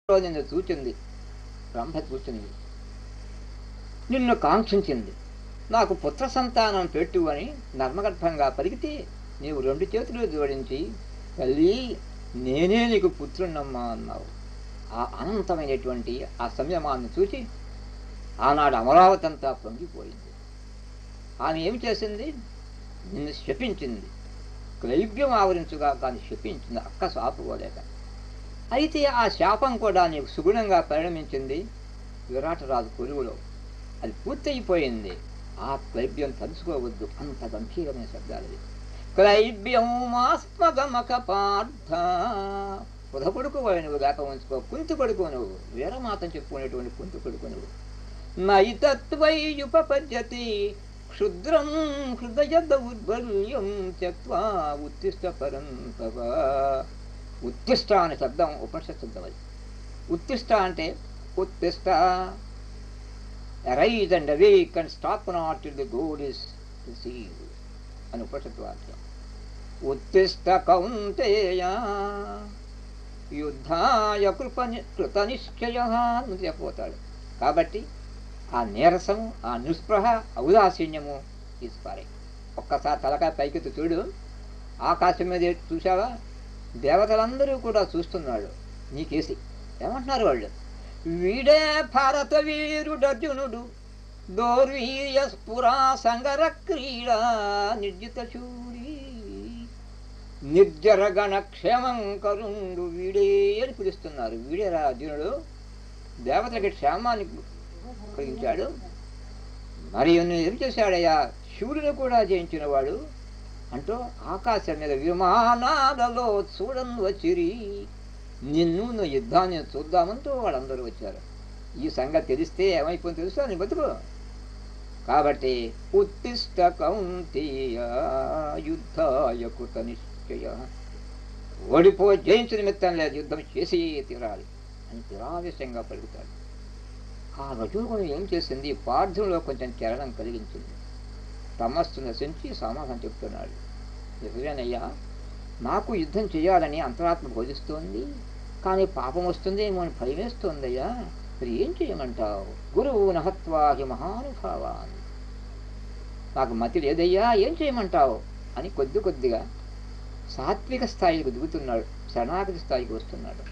నిన్ను చూచింది, బ్రహ్మ చూచింది, నిన్ను కాంక్షించింది, నాకు పుత్ర సంతానం పెట్టు అని నర్మగర్భంగా పలికితే నీవు 2 చేతులు జోడించి తల్లి నేనే నీకు పుత్రుణ్ణమ్మా అన్నావు. ఆ అనంతమైనటువంటి ఆ సంయమాన్ని చూసి ఆనాడు అమరావతి అంతా పొంగిపోయింది. ఆమె ఏమి చేసింది? నిన్ను శపించింది. క్లైబ్యం ఆవరించుగా కానీ శపించింది, అక్క సాపుకోలేక. అయితే ఆ శాపం కూడా నీకు సుగుణంగా పరిణమించింది విరాటరాజు కొలువులో. అది పూర్తయిపోయింది. ఆ క్లైబ్యం తలుసుకోవద్దు, అంత గంభీరమైన శబ్దాలు. క్లైబ్యం మాస్మగమక పార్థ, పుధ కొడుకు నువ్వు లేక ఉంచుకో, కుంతి కొడుకు నువ్వు, వీరమాతను చెప్పుకునేటువంటి కుంతి కొడుకు నువ్వు. నైతత్వైయుపపద్యతి క్షుద్రం హృదయ దౌర్బల్యం త్యక్త్వా ఉత్తిష్ట పరంతవ. ఉత్తిష్ట అనే శబ్దం ఉపనిషత్ శబ్దం. అది ఉత్తిష్ట అంటే ఉత్తిష్ట, arise and awake and stop not till the goal is received అని ఉపనిషత్ వాక్యం. ఉత్తిష్ట కౌంతేయ యుద్ధాయ కృత నిశ్చయ అని చెప్పబోతాడు. కాబట్టి ఆ నీరసం, ఆ నిస్పృహ, ఔదాసీన్యము తీసుకోవాలి. ఒక్కసారి తలకాయ పైకెత్తి చూడు, ఆకాశం మీద చూసావా? దేవతలందరూ కూడా చూస్తున్నాడు నీకేసి. ఏమంటున్నారు వాళ్ళు? వీడే భారత వీరుడర్జునుడు, దౌర్వీర్య స్ఫురా సంగర క్రీడా నిర్జిత శూరి, నిర్జరగణ క్షేమంకరుండు వీడే అని పిలుస్తున్నారు. వీడేరా అర్జునుడు, దేవతలకి క్షేమాన్ని కలిగించాడు. మరి ఏం చేశాడయ్యా? శూరుని కూడా జయించిన వాడు అంటూ ఆకాశం మీద విమానాలలో చూడను వచ్చిరి, నిన్ను యుద్ధాన్ని చూద్దామంటూ వాళ్ళందరూ వచ్చారు. ఈ సంగతి తెలిస్తే ఏమైపోయింది తెలుసా నీ బతుకు? కాబట్టి ఉత్తిష్ట కౌంతేయ యుద్ధాయ కృత నిశ్చయ, జయించు నిమిత్తం లేదు, యుద్ధం చేసి తీరాలి అని తిరావేశంగా పలుకుతాడు. ఆ రజోగుణం ఏం చేసింది? పార్థులో కొంచెం చలనం కలిగించింది. తమస్సు నశించి సమాధానం చెప్తున్నాడు. నిజమేనయ్యా, నాకు యుద్ధం చేయాలని అంతరాత్మ బోధిస్తోంది, కానీ పాపం వస్తుందేమో అని భయమేస్తోందయ్యా. మరి ఏం చేయమంటావు? గురువు నహత్వాహి మహానుభావాన్, నాకు మతి లేదయ్యా, ఏం చేయమంటావు అని కొద్ది కొద్దిగా సాత్విక స్థాయికి దిగుతున్నాడు, శరణాగతి స్థాయికి వస్తున్నాడు.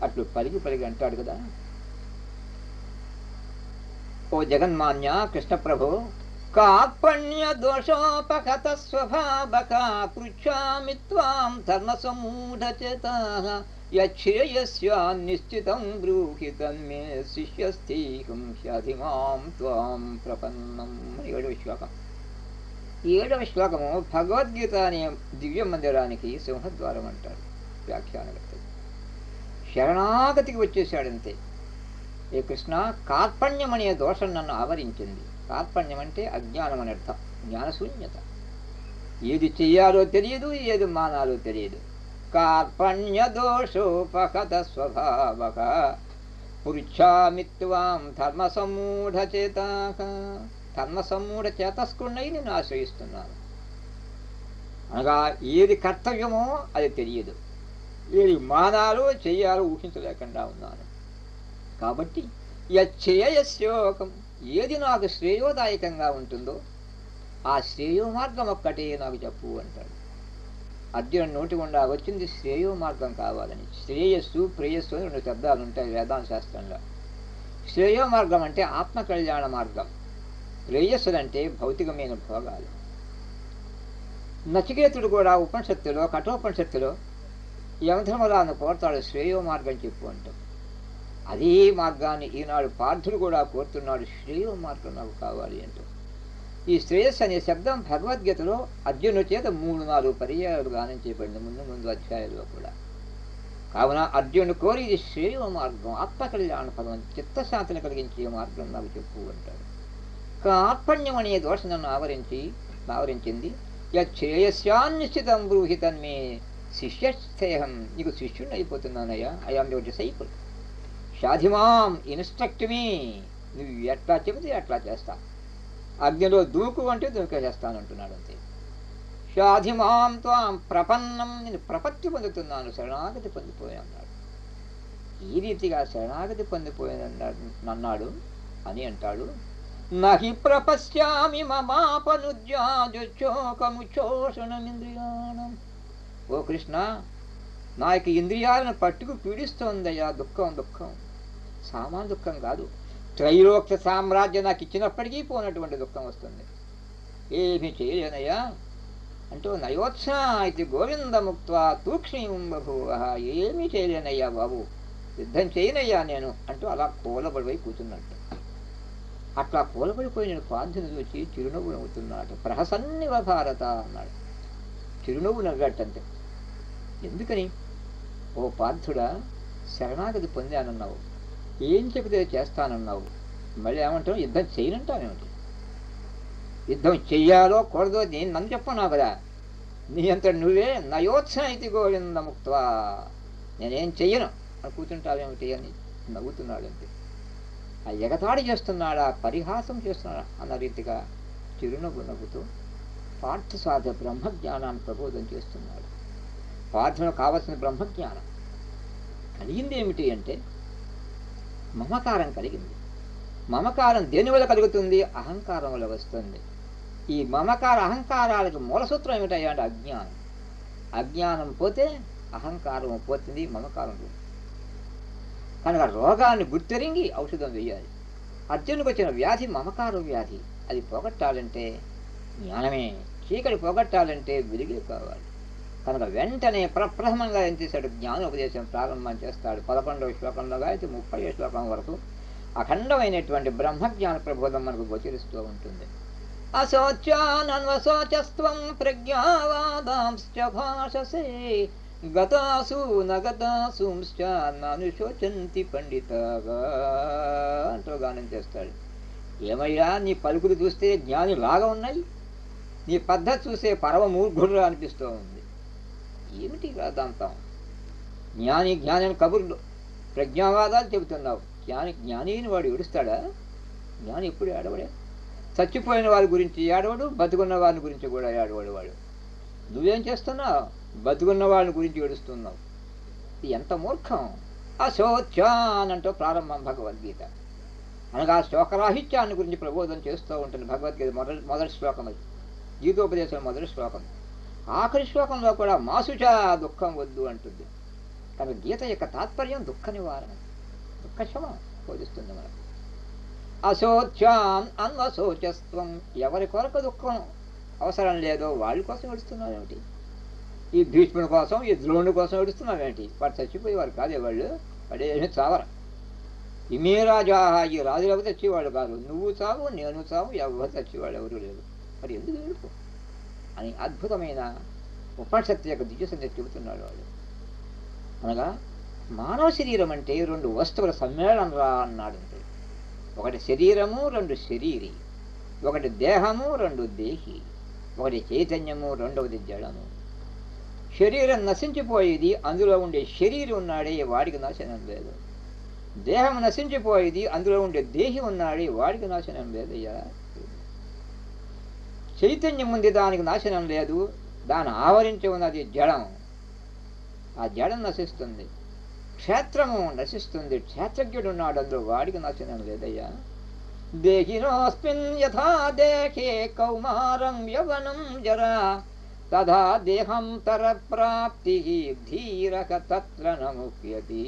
అట్లు పలిగి అంటాడు కదా, ఓ జగన్మాన్య కృష్ణప్రభు, కార్పణ్య దోషోపగత స్వభావక పృచ్ఛామి త్వాం ధర్మసమూఢచేతాః యచ్ఛ్రేయస్య నిశ్చితం బ్రూహి తన్మే శిష్యస్థీహం హ్యాధిమాం త్వాం ప్రపన్నం. 7వ శ్లోకం. 7వ శ్లోకము భగవద్గీత అనే దివ్య మందిరానికి సింహద్వారం అంటారు వ్యాఖ్యానకర్త. శరణాగతికి వచ్చేసాడంతే. ఏ కృష్ణ, కార్పణ్యం అనే దోషం నన్ను ఆవరించింది. కార్పణ్యం అంటే అజ్ఞానం అని అర్థం, జ్ఞానశూన్యత. ఏది చెయ్యాలో తెలియదు, ఏది మానాలో తెలియదు. కార్పణ్య దోషోపహత స్వభావక పృచ్ఛామి త్వాం ధర్మసమూఢచేతాః, ధర్మసమూఢ చేతస్కున్నై నేను ఆశ్రయిస్తున్నాను. అనగా ఏది కర్తవ్యమో అది తెలియదు, ఏది మానాలో చెయ్యాలో ఊహించలేకుండా ఉన్నాను. కాబట్టి యచ్ఛ్రేయస్యోకం, ఏది నాకు శ్రేయోదాయకంగా ఉంటుందో ఆ శ్రేయో మార్గం ఒక్కటే నాకు చెప్పు అంటాడు. అర్జునుడి నోటి గుండా వచ్చింది శ్రేయో మార్గం కావాలని. శ్రేయస్సు, ప్రేయస్సు అని 2 శబ్దాలు ఉంటాయి వేదాంత శాస్త్రంలో. శ్రేయో మార్గం అంటే ఆత్మ కళ్యాణ మార్గం, ప్రేయస్సులు అంటే భౌతికమైన భోగాలు. నచికేతుడు కూడా ఉపనిషత్తులో, కఠోపనిషత్తులో యమధర్మరాజును కోరుతాడు, శ్రేయో మార్గం చెప్పు అంటాం. అదే మార్గాన్ని ఈనాడు పార్థుడు కూడా కోరుతున్నాడు, శ్రేయో మార్గం నాకు కావాలి అంటూ. ఈ శ్రేయస్సు అనే శబ్దం భగవద్గీతలో అర్జునుడి చేత 3-4 పర్యాయాలు గానం చేయబడింది ముందు అధ్యాయాల్లో కూడా. కావున అర్జునుడు కోరి ఇది శ్రేయో మార్గం, ఆత్మకళ్యాణ పదం, చిత్తశాంతిని కలిగించే మార్గం నాకు చెప్పు అంటాడు. కార్పణ్యం అనే దోషం నన్ను ఆవరించింది. యచ్ఛ్రేయస్యాన్నిశ్చితం బ్రూహి తన్మే శిష్యస్థేహం, నీకు శిష్యుని అయిపోతున్నానయ్యా, ఐ ఆమ్ యువర్ డిసైపుల్. షాధిమాం ఇన్స్ట్రక్ట్ మీ, నువ్వు ఎట్లా చెబితే అట్లా చేస్తా. అగ్నిలో దూకు అంటే దూకేసేస్తానంటున్నాడు అంతే. షాధిమాం త్వాం ప్రపన్నం, నేను ప్రపత్తి పొందుతున్నాను, శరణాగతి పొందిపోయాన్నాడు. ఈ రీతిగా శరణాగతి పొందిపోయినన్నాడు అని అంటాడు. నహి ప్రపశ్యామి మమాపనుద్యాజోకము చోషణమింద్రియాణం. ఓ కృష్ణ, నా యొక్క ఇంద్రియాలను పట్టుకు పీడిస్తోందయ్యా దుఃఖం. దుఃఖం సామాన్య దుఃఖం కాదు, త్రైలోక్య సామ్రాజ్యం నాకు ఇచ్చినప్పటికీ పోనటువంటి దుఃఖం వస్తుంది. ఏమీ చేయలేనయ్యా అంటూ నయోత్సా ఇది గోవిందముక్త తూక్ష్ణీం బభూవ. ఏమీ చేయలేనయ్యా బాబు, యుద్ధం చేయనయ్యా నేను అంటూ అలా కూలబడిపోయి కూర్చున్నట్టు. అట్లా కూలబడిపోయిన పార్థుని చూసి చిరునవ్వు నవ్వుతున్నాడు. ప్రహసన్నివ భారత అన్నాడు. చిరునవ్వు నవ్వాటంతే. ఎందుకని? ఓ పార్థుడా, శరణాగతి పొందానన్నావు, ఏం చెబితే చేస్తానన్నావు, మళ్ళీ ఏమంటావు యుద్ధం చేయనంటావేమిటి? యుద్ధం చెయ్యాలో కూడదో నేను నన్ను చెప్పన్నావు కదా, నీ అంత నువ్వే నయోత్సాయితి గోవిందముక్త, నేనేం చెయ్యను అని కూర్చుంటావేమిటి అని నవ్వుతున్నాడు అంతే. ఆ ఎగతాడి చేస్తున్నాడా, పరిహాసం చేస్తున్నాడా అన్న రీతిగా చిరునవ్వు నవ్వుతూ పార్థసాధ బ్రహ్మజ్ఞానాన్ని ప్రబోధం చేస్తున్నాడు. పార్థులకు కావలసిన బ్రహ్మజ్ఞానం కలిగింది ఏమిటి అంటే మమకారం కలిగింది. మమకారం దేని వల్ల కలుగుతుంది? అహంకారం వల్ల వస్తుంది. ఈ మమకార అహంకారాలకు మూలసూత్రం ఏమిటయ్యా అంటే అజ్ఞానం. అజ్ఞానం పోతే అహంకారం పోతుంది, మమకారం పోతుంది. కనుక రోగాన్ని గుర్తెరింగి ఔషధం వేయాలి. అర్జునుడికి వచ్చిన వ్యాధి మమకార వ్యాధి. అది పోగొట్టాలంటే జ్ఞానమే, చీకటి పోగొట్టాలంటే వెలుగే కావాలి. కనుక వెంటనే ప్రప్రథమంగా ఏం చేశాడు? జ్ఞానోపదేశం ప్రారంభం చేస్తాడు. 11వ శ్లోకంలో అయితే 30వ శ్లోకం వరకు అఖండమైనటువంటి బ్రహ్మజ్ఞాన ప్రబోధం మనకు గోచరిస్తూ ఉంటుంది. అశోచ్యానన్వశోచస్త్వం ప్రజ్ఞావాదాంశ్చ భాషసే గతాసు నగతాసుంశ్చ నానుశోచంతి పండితగా అంటూ గానం చేస్తాడు. ఏమయ్యా, నీ పలుకులు చూస్తే జ్ఞాని లాగా ఉన్నాయి, నీ పద్ధతి చూసే పరమమూర్ఖుడు అనిపిస్తూ ఉంది. ఏమిటి వేదాంతం? జ్ఞాని కబుర్లు, ప్రజ్ఞావాదాలు చెబుతున్నావు. జ్ఞానిని వాడు ఏడుస్తాడా? జ్ఞాని ఎప్పుడు ఏడవడే. చచ్చిపోయిన వారి గురించి ఏడవడు, బతుకున్న వారి గురించి కూడా ఏడవడు వాడు. నువ్వేం చేస్తున్నావు? బతుకున్న వాళ్ళని గురించి ఏడుస్తున్నావు. ఎంత మూర్ఖం! అశోచ్యాన్ అంటూ ప్రారంభం భగవద్గీత. అనగా శోకరాహిత్యాన్ని గురించి ప్రబోధం చేస్తూ ఉంటుంది భగవద్గీత. మొదటి శ్లోకం అది, గీతోపదేశం మొదటి శ్లోకం. ఆఖరి శ్లోకంలో కూడా మాసుచా దుఃఖం వద్దు అంటుంది. కనుక గీత యొక్క తాత్పర్యం దుఃఖ నివారణ, దుఃఖశమం బోధిస్తుంది మనకు. అశోచ్యాన్ అన్వశోచస్త్వం. ఎవరి కొరకు దుఃఖం అవసరం లేదో వాళ్ళ కోసం ఏడుస్తున్నావేమిటి? ఈ భీష్ముడి కోసం, ఈ ద్రోణుడి కోసం ఏడుస్తున్నావేంటి? వాడు చచ్చిపోయేవారు కాదే వాళ్ళు, వాడేమి చావరు. ఇమే రాజా, ఈ రాజులు ఎవరు చచ్చేవాళ్ళు కాదు. నువ్వు చావు, నేను చావు, ఎవరు చచ్చేవాళ్ళు ఎవరు లేరు. మరి ఎందుకు ఏడుపు అని అద్భుతమైన ఉపనిషత్తు యొక్క దివ్య సందేశం చెబుతున్నాడు వాడు. అనగా మానవ శరీరం అంటే 2 వస్తువుల సమ్మేళనం రా అన్నాడు. అంటే ఒకటి శరీరము, 2 శరీరి. ఒకటి దేహము, 2 దేహి. ఒకటి చైతన్యము, 2వది జడము. శరీరం నశించిపోయేది, అందులో ఉండే శరీరం ఉన్నాడే వాడికి నాశనం లేదు. దేహం నశించిపోయేది, అందులో ఉండే దేహి ఉన్నాడే వాడికి నాశనం లేదయ్యా. చైతన్యం ఉంది, దానికి నాశనం లేదు. దాన్ని ఆవరించి ఉన్నది జడం. ఆ జడం నశిస్తుంది. క్షేత్రము నశిస్తుంది, క్షేత్రజ్ఞుడు ఉన్నాడు, అందులో వాడికి నాశనం లేదయ్యా. దేహినోస్మిన్ యథా దేహే కౌమారం యవనం జరా తథా దేహంతర ప్రాప్తి ధీరక తత్ర నముఖ్యతి.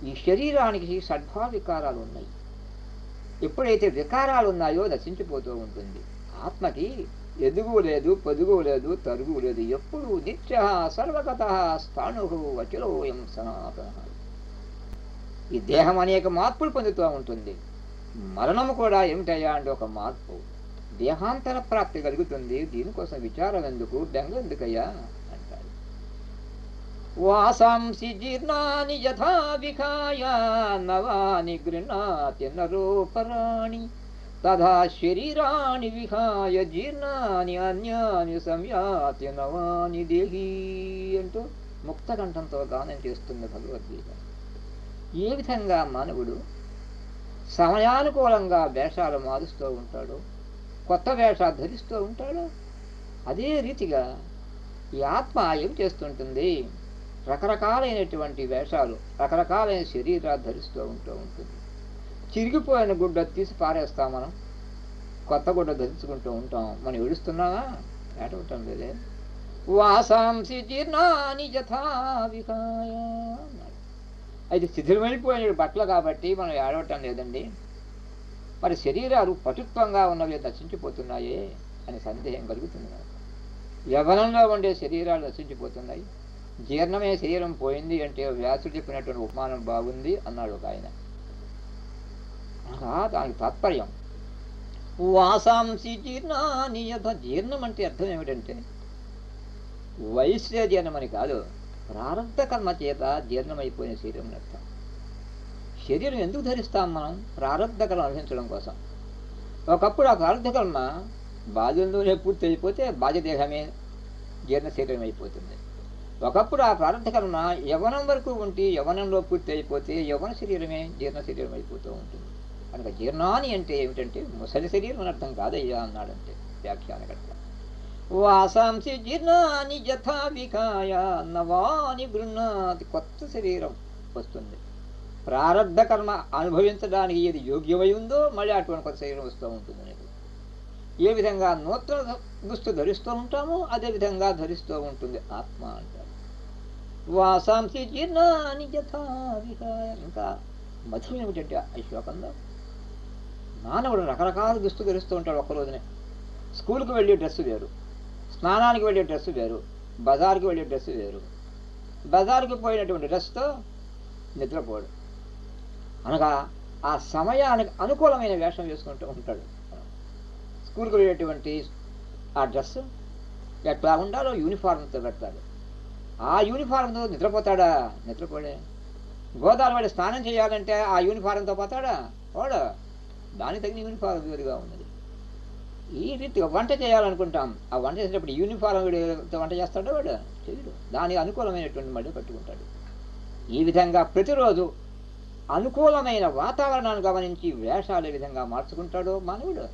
ఈ శరీరానికి సద్భావ వికారాలు ఉన్నాయి. ఎప్పుడైతే వికారాలు ఉన్నాయో నశించిపోతూ ఉంటుంది. ఆత్మకి ఎదుగు లేదు, పొదుగు లేదు, తరుగు లేదు. ఎప్పుడు నిత్య సర్వగత స్థాణు వచలోయం సనాతన. ఈ దేహం అనేక మార్పులు పొందుతూ ఉంటుంది. మరణము కూడా ఏమిటయ్యా అంటే ఒక మార్పు. దేహాంతర ప్రాప్తి కలుగుతుంది. దీనికోసం విచారం ఎందుకు, బెంగ ఎందుకయ్యా అంటారు. వాసాంసి జీర్ణాని యథా విహాయ నవాని గృహ్ణాతి నరోపరాణి తథా శరీరాన్ని విహాయ జీర్ణాని అన్యాని సంయాతి నవాని దేహి అంటూ ముక్తకంఠంతో గానం చేస్తుంది భగవద్గీత. ఏ విధంగా మానవుడు సమయానుకూలంగా వేషాలు మారుస్తూ ఉంటాడు, కొత్త వేషాలు ధరిస్తూ ఉంటాడు, అదే రీతిగా ఈ ఆత్మ ఏం చేస్తుంటుంది? రకరకాలైనటువంటి వేషాలు, రకరకాలైన శరీరాలు ధరిస్తూ ఉంటుంది. చిరిగిపోయిన గుడ్డ తీసి పారేస్తాం మనం, కొత్త గుడ్డ ధరించుకుంటూ ఉంటాం. మనం ఏడుస్తున్నావా? ఏడవటం లేదే. వాసాంసి జీర్ణాని యథా విహాయ అన్నాడు. అది శిథిలమైపోయిన బట్టలు కాబట్టి మనం ఏడవటం లేదండి. మరి శరీరాలు పటుత్వంగా ఉన్నవి నశించిపోతున్నాయే అని సందేహం కలుగుతుంది నాకు. యవ్వనంలో ఉండే శరీరాలు నశించిపోతున్నాయి, జీర్ణమే శరీరం పోయింది అంటే వ్యాసుడు చెప్పినటువంటి ఉపమానం బాగుంది అన్నాడు ఒక ఆయన. దానికి తాత్పర్యం వాసాంసి జీర్ణాని యథ. జీర్ణం అంటే అర్థం ఏమిటంటే వయస్సే జీర్ణమని కాదు, ప్రారంభ కర్మ చేత జీర్ణమైపోయిన శరీరం అర్థం. శరీరం ఎందుకు ధరిస్తాం మనం? ప్రారంభ కర్మ అనుభవించడం కోసం. ఒకప్పుడు ఆ ప్రారంభ కర్మ బాల్యంలోనే పూర్తి అయిపోతే బాల్యదేహమే జీర్ణ శరీరం అయిపోతుంది. ఒకప్పుడు ఆ ప్రారంభ కర్మ యవ్వనం వరకు ఉంటే యవ్వనంలో పూర్తి అయిపోతే యవ్వన శరీరమే జీర్ణ శరీరం అయిపోతూ ఉంటుంది. కనుక జీర్ణాని అంటే ఏమిటంటే ముసలి శరీరం అని అర్థం కాదయ్యా అన్నాడంటే వ్యాఖ్యానకర్త. వాసాంసి జీర్ణాని యథా వికాయ నవాని గృహ్ణాతి. కొత్త శరీరం వస్తుంది. ప్రారంభ కర్మ అనుభవించడానికి ఏది యోగ్యమై ఉందో మళ్ళీ అటువంటి కొత్త శరీరం వస్తూ ఉంటుంది అనేది. ఏ విధంగా నూతన దుస్తు ధరిస్తూ ఉంటామో అదేవిధంగా ధరిస్తూ ఉంటుంది ఆత్మ అంటారు. వాసాంసి జీర్ణాని యథా వికాయ. ఇంకా మధురం ఏమిటంటే ఈ శ్లోకంలో మానవుడు రకరకాల దుస్తు ధరిస్తూ ఉంటాడు ఒక్కరోజునే. స్కూల్కి వెళ్ళే డ్రెస్సు వేరు, స్నానానికి వెళ్ళే డ్రెస్సు వేరు, బజార్కి వెళ్ళే డ్రెస్సు వేరు. బజార్కి పోయినటువంటి డ్రెస్తో నిద్రపోడు, అనగా ఆ సమయానికి అనుకూలమైన వేషం వేసుకుంటూ ఉంటాడు. స్కూల్కి వెళ్ళేటువంటి ఆ డ్రెస్సు ఎట్లా ఉండాలో యూనిఫారంతో పెడతాడు. ఆ యూనిఫారంతో నిద్రపోతాడా? నిద్రపోడే. గోదావరి వాడి స్నానం చేయాలంటే ఆ యూనిఫారంతో పోతాడా? వాడు దానికి తగిన యూనిఫారం వేరుగా ఉన్నది. ఈ రీతిగా వంట చేయాలనుకుంటాం, ఆ వంట చేసేటప్పుడు యూనిఫారం వీడితో వంట చేస్తాడో వాడు చేయడు, దానికి అనుకూలమైనటువంటి మళ్ళీ కట్టుకుంటాడు. ఈ విధంగా ప్రతిరోజు అనుకూలమైన వాతావరణాన్ని గమనించి వేషాలు ఏ విధంగా మార్చుకుంటాడో మానవుడు,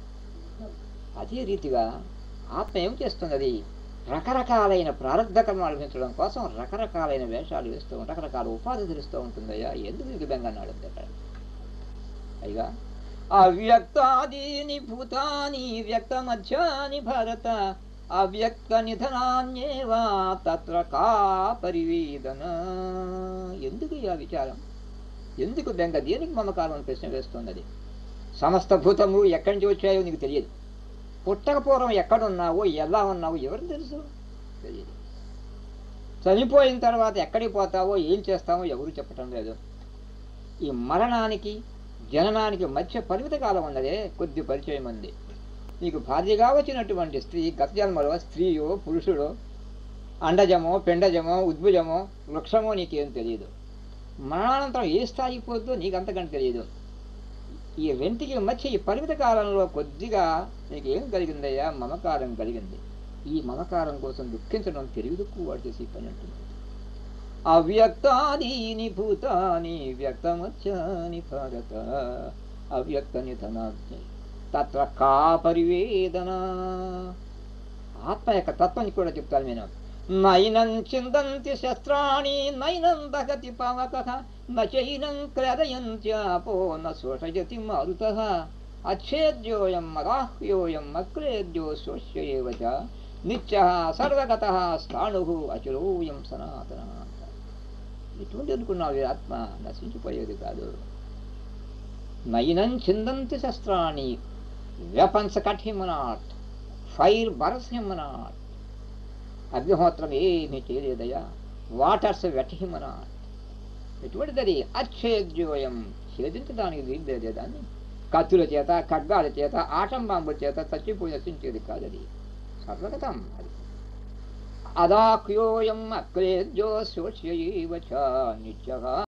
అదే రీతిగా ఆత్మ ఏం చేస్తున్నది? రకరకాలైన ప్రారంభ కర్మ అనుభవించడం కోసం రకరకాలైన వేషాలు వేస్తూ రకరకాల ఉపాధి ధరిస్తూ ఉంటుందయ్యా. ఎందుకు ఈ విధంగా అన్నాడు అక్కడ. పైగా అవ్యక్తాదీని భూతాని వ్యక్త మధ్యాని భారత అవ్యక్త నిధనాన్యేవా తత్ర కా పరివేదన. ఎందుకు ఈ విచారం? ఎందుకు బెంగ? దేనికి మమకారం అని ప్రశ్న వేస్తున్నది. సమస్త భూతములు ఎక్కడి నుంచి వచ్చాయో నీకు తెలియదు. పుట్టకపూర్వం ఎక్కడున్నావో ఎలా ఉన్నావో ఎవరికి తెలుసు? తెలియదు. చనిపోయిన తర్వాత ఎక్కడికి పోతావో ఏం చేస్తావో ఎవరు చెప్పటం లేదు. ఈ మరణానికి జననానికి మధ్య పరిమిత కాలం ఉన్నదే కొద్ది పరిచయం ఉంది. నీకు భార్యగా వచ్చినటువంటి స్త్రీ గత జన్మలో స్త్రీయో పురుషుడో అండజమో పిండజమో ఉద్భుజమో వృక్షమో నీకేం తెలియదు. మరణానంతరం ఏ స్థాయికి పోతుందో నీకు అంతకంటే తెలియదు. ఈ రెంటికి మధ్య ఈ పరిమిత కాలంలో కొద్దిగా నీకేం కలిగిందయ్యా? మమకారం కలిగింది. ఈ మమకారం కోసం దుఃఖించడం తెలివి దుఃఖు వాడు చేసి పని అంటున్నాడు. అవ్యక్తాదీని భూతాని వ్యక్తమధ్యాని భారత అవ్యక్త నిధనాగ్ని తత్ర కా పరివేదన. ఆత్మ యొక్క తత్వాన్ని కూడా చెప్తాను నేను. నైనం చిందంతి శస్త్రాణి నైనం దహతి పవకః నైనం క్రదయంత్యాపో నోషయతి మారుతః అచ్ఛేద్యోయం అరాహ్యోయం అక్లేద్యో శోష్య ఏవ చ నిత్యః సర్వగతః స్థాణుః అచిరోయం సనాతనః. ఎటువంటి అనుకున్నావు? ఆత్మ నశించిపోయేది కాదు. నైనం చిందంతి శస్త్రాణి. Weapons cut him not, fire burns him not. అగ్నిహోత్రం ఏమీ చేయలేదయ్యా. Waters wet him not. ఎటువంటిది? అచ్ఛేద్యోయం. ఛేదించడానికి వీల్లేదే దాన్ని. కత్తుల చేత ఖడ్గాల చేత ఆటం బాంబుల చేత చచ్చిపోయి నశించేది కాదది. సర్వగతం అది. అదాక్యోయం అక్లేద్యో శోష్య ఏవ చ నిత్యః